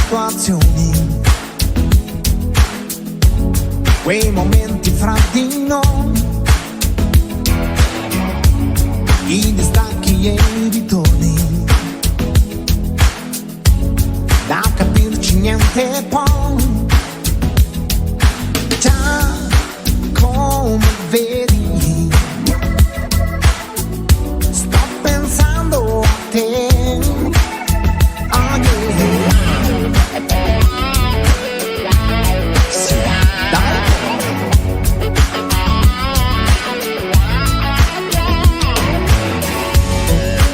situazioni, quei momenti fra di noi, i distacchi e i ritorni, da capirci niente poi. Già come vedi, sto pensando a te. Oh yeah. Sì, dai.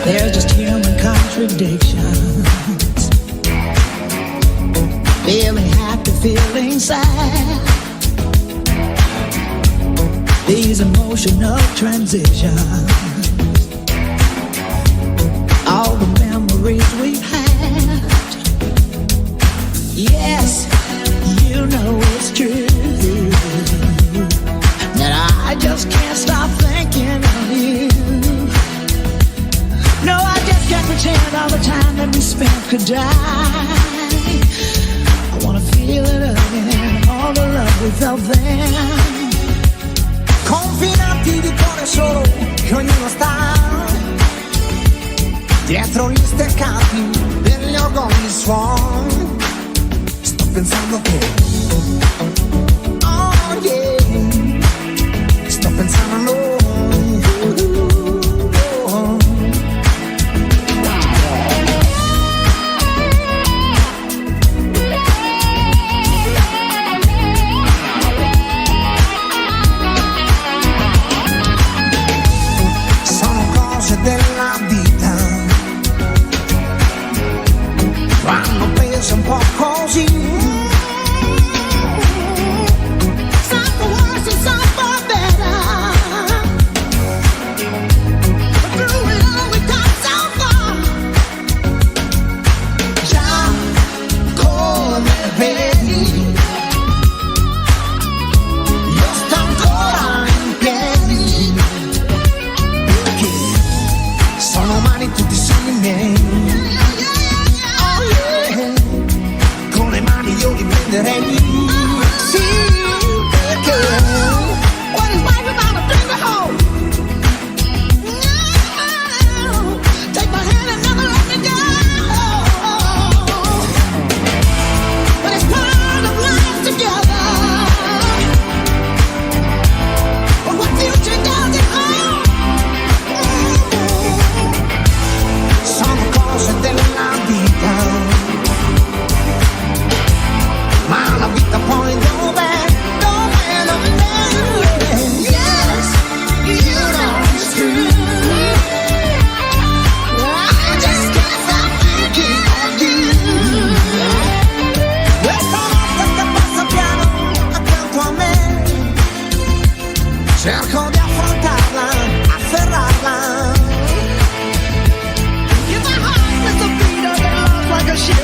They're just human contradictions. Feeling happy, feeling sad. These emotional transitions, all the memories we've had. Yes, you know it's true that I just can't stop thinking of you. No, I just can't pretend all the time that we spent could die. I wanna feel it again, all the love we felt then. Confinati di cuore solo che ognuno sta dietro gli steccati degli organi suoni. Sto pensando a te. Oh yeah. Sto pensando a noi. Della vita vanno prese un po' così. Some for worse and some for better. But through it all we got so far. Già come vedi, io sto ancora in piedi. Sono umani tutti sogni miei. Oh yeah. Con le mani io li prenderei. Sì, perché what is life without a finger hole? No. Take my hand and never let me go. But it's part of life together. But what future does it hold? Sono cose della vita, ma la vita poi dov'è? Dov'è? Dov'è? Yes, you know it's true. I just can't stop thinking of you. Questa notte che passa piano accanto a me, cerco di affrontarla, afferrarla. Like a ship